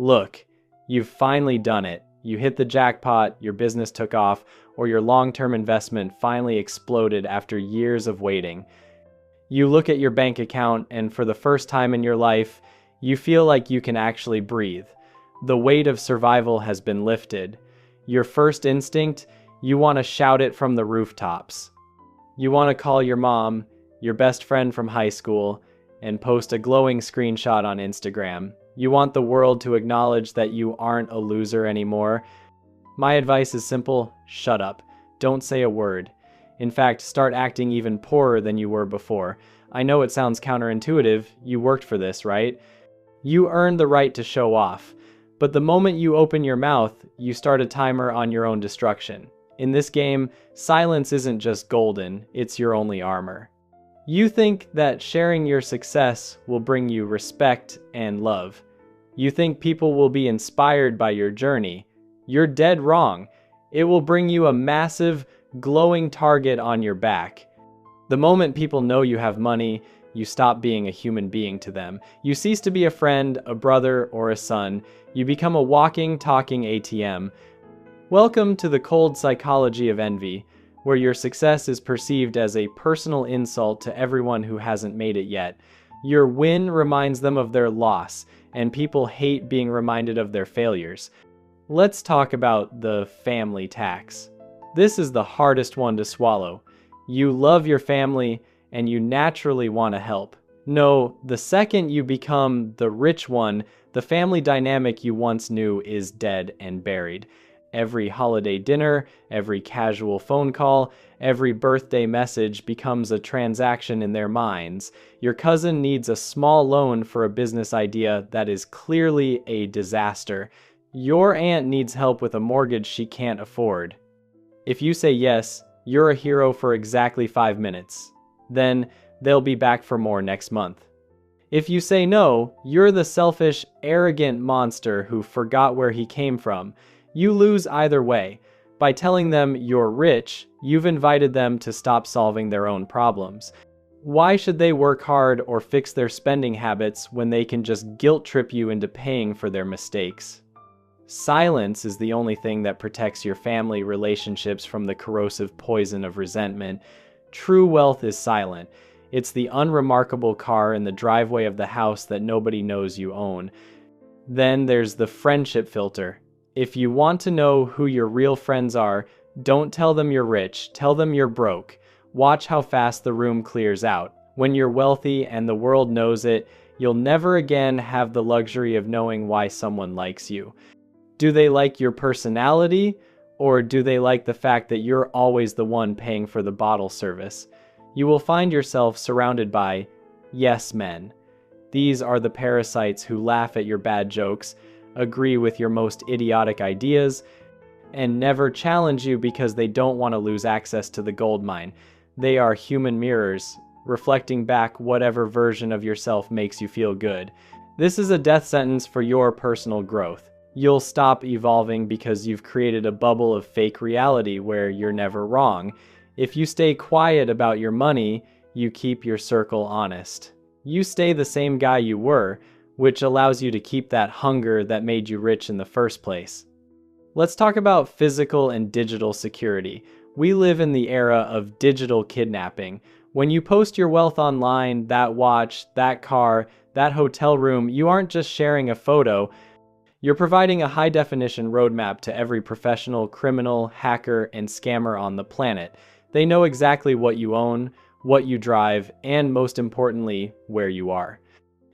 Look, you've finally done it. You hit the jackpot, your business took off, or your long-term investment finally exploded after years of waiting. You look at your bank account, and for the first time in your life, you feel like you can actually breathe. The weight of survival has been lifted. Your first instinct, you want to shout it from the rooftops. You want to call your mom, your best friend from high school, and post a glowing screenshot on Instagram. You want the world to acknowledge that you aren't a loser anymore. My advice is simple: shut up. Don't say a word. In fact, start acting even poorer than you were before. I know it sounds counterintuitive. You worked for this, right? You earned the right to show off. But the moment you open your mouth, you start a timer on your own destruction. In this game, silence isn't just golden, it's your only armor. You think that sharing your success will bring you respect and love. You think people will be inspired by your journey. You're dead wrong. It will bring you a massive, glowing target on your back. The moment people know you have money, you stop being a human being to them. You cease to be a friend, a brother, or a son. You become a walking, talking ATM. Welcome to the cold psychology of envy, where your success is perceived as a personal insult to everyone who hasn't made it yet. Your win reminds them of their loss, and people hate being reminded of their failures. Let's talk about the family tax. This is the hardest one to swallow. You love your family, and you naturally want to help. No, the second you become the rich one, the family dynamic you once knew is dead and buried. Every holiday dinner, every casual phone call, every birthday message becomes a transaction in their minds. Your cousin needs a small loan for a business idea that is clearly a disaster. Your aunt needs help with a mortgage she can't afford. If you say yes, you're a hero for exactly 5 minutes. Then they'll be back for more next month. If you say no, you're the selfish, arrogant monster who forgot where he came from. You lose either way. By telling them you're rich, you've invited them to stop solving their own problems. Why should they work hard or fix their spending habits when they can just guilt trip you into paying for their mistakes? Silence is the only thing that protects your family relationships from the corrosive poison of resentment. True wealth is silent. It's the unremarkable car in the driveway of the house that nobody knows you own. Then there's the friendship filter. If you want to know who your real friends are, don't tell them you're rich, tell them you're broke. Watch how fast the room clears out. When you're wealthy and the world knows it, you'll never again have the luxury of knowing why someone likes you. Do they like your personality, or do they like the fact that you're always the one paying for the bottle service? You will find yourself surrounded by yes men. These are the parasites who laugh at your bad jokes, agree with your most idiotic ideas, and never challenge you because they don't want to lose access to the gold mine. They are human mirrors, reflecting back whatever version of yourself makes you feel good. This is a death sentence for your personal growth. You'll stop evolving because you've created a bubble of fake reality where you're never wrong. If you stay quiet about your money, you keep your circle honest. You stay the same guy you were, which allows you to keep that hunger that made you rich in the first place. Let's talk about physical and digital security. We live in the era of digital kidnapping. When you post your wealth online, that watch, that car, that hotel room, you aren't just sharing a photo. You're providing a high-definition roadmap to every professional, criminal, hacker, and scammer on the planet. They know exactly what you own, what you drive, and most importantly, where you are.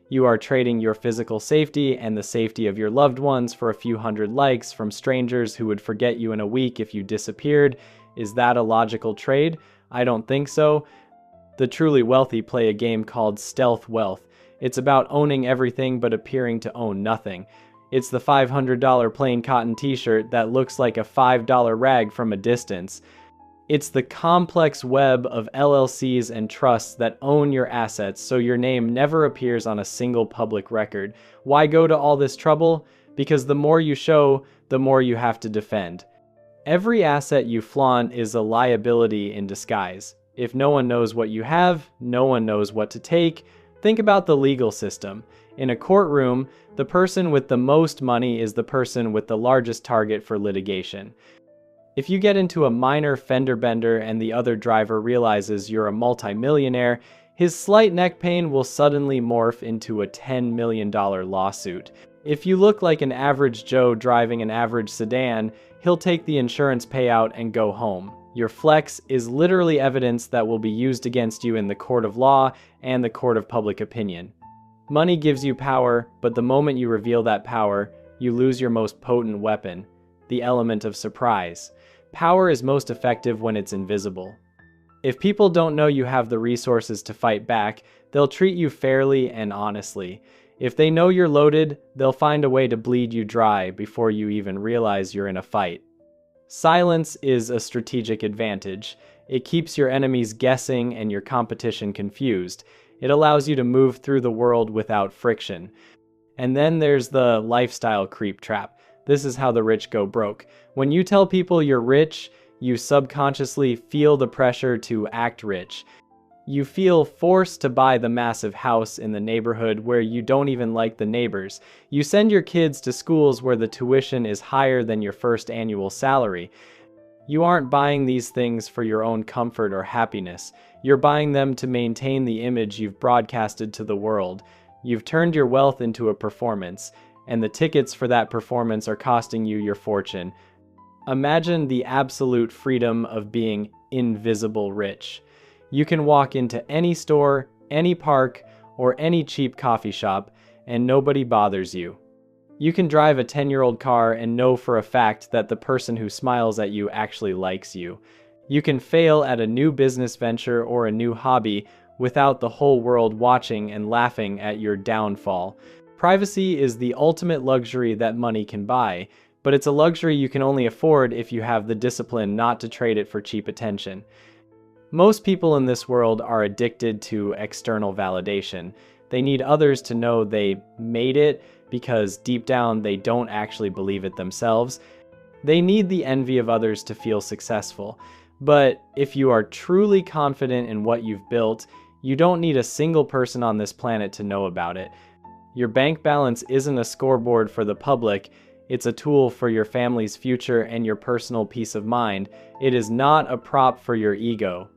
You are trading your physical safety and the safety of your loved ones for a few hundred likes from strangers who would forget you in a week if you disappeared. Is that a logical trade? I don't think so. The truly wealthy play a game called stealth wealth. It's about owning everything but appearing to own nothing. It's the $500 plain cotton t-shirt that looks like a $5 rag from a distance. It's the complex web of LLCs and trusts that own your assets so your name never appears on a single public record. Why go to all this trouble? Because the more you show, the more you have to defend. Every asset you flaunt is a liability in disguise. If no one knows what you have, no one knows what to take, Think about the legal system. In a courtroom, the person with the most money is the person with the largest target for litigation. If you get into a minor fender bender and the other driver realizes you're a multimillionaire, his slight neck pain will suddenly morph into a $10 million lawsuit. If you look like an average Joe driving an average sedan, he'll take the insurance payout and go home. Your flex is literally evidence that will be used against you in the court of law and the court of public opinion. Money gives you power, but the moment you reveal that power, you lose your most potent weapon, the element of surprise. Power is most effective when it's invisible. If people don't know you have the resources to fight back, they'll treat you fairly and honestly. If they know you're loaded, they'll find a way to bleed you dry before you even realize you're in a fight. Silence is a strategic advantage. It keeps your enemies guessing and your competition confused. It allows you to move through the world without friction. And then there's the lifestyle creep trap. This is how the rich go broke. When you tell people you're rich, you subconsciously feel the pressure to act rich. You feel forced to buy the massive house in the neighborhood where you don't even like the neighbors. You send your kids to schools where the tuition is higher than your first annual salary. You aren't buying these things for your own comfort or happiness. You're buying them to maintain the image you've broadcasted to the world. You've turned your wealth into a performance, and the tickets for that performance are costing you your fortune. Imagine the absolute freedom of being invisible rich. You can walk into any store, any park, or any cheap coffee shop, and nobody bothers you. You can drive a 10-year-old car and know for a fact that the person who smiles at you actually likes you. You can fail at a new business venture or a new hobby without the whole world watching and laughing at your downfall. Privacy is the ultimate luxury that money can buy, but it's a luxury you can only afford if you have the discipline not to trade it for cheap attention. Most people in this world are addicted to external validation. They need others to know they made it because deep down they don't actually believe it themselves. They need the envy of others to feel successful. But if you are truly confident in what you've built, you don't need a single person on this planet to know about it. Your bank balance isn't a scoreboard for the public. It's a tool for your family's future and your personal peace of mind. It is not a prop for your ego.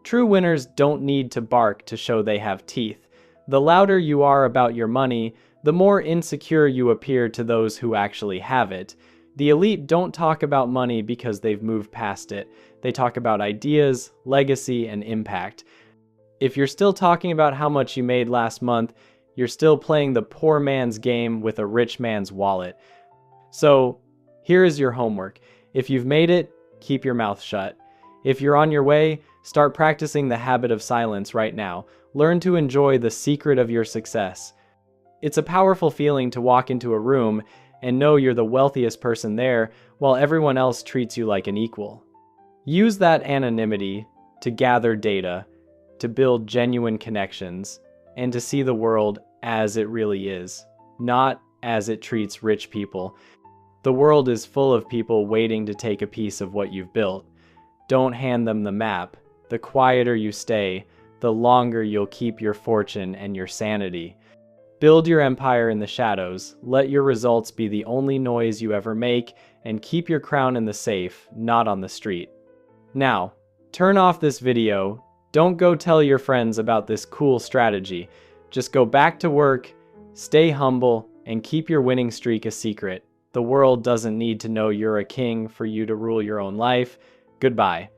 True winners don't need to bark to show they have teeth. The louder you are about your money, the more insecure you appear to those who actually have it. The elite don't talk about money because they've moved past it. They talk about ideas, legacy, and impact. If you're still talking about how much you made last month, you're still playing the poor man's game with a rich man's wallet. So, here is your homework. If you've made it, keep your mouth shut. If you're on your way, start practicing the habit of silence right now. Learn to enjoy the secret of your success. It's a powerful feeling to walk into a room and know you're the wealthiest person there while everyone else treats you like an equal. Use that anonymity to gather data, to build genuine connections, and to see the world as it really is, not as it treats rich people. The world is full of people waiting to take a piece of what you've built. Don't hand them the map. The quieter you stay, the longer you'll keep your fortune and your sanity. Build your empire in the shadows. Let your results be the only noise you ever make, and keep your crown in the safe, not on the street. Now, turn off this video. Don't go tell your friends about this cool strategy. Just go back to work, stay humble, and keep your winning streak a secret. The world doesn't need to know you're a king for you to rule your own life. Goodbye.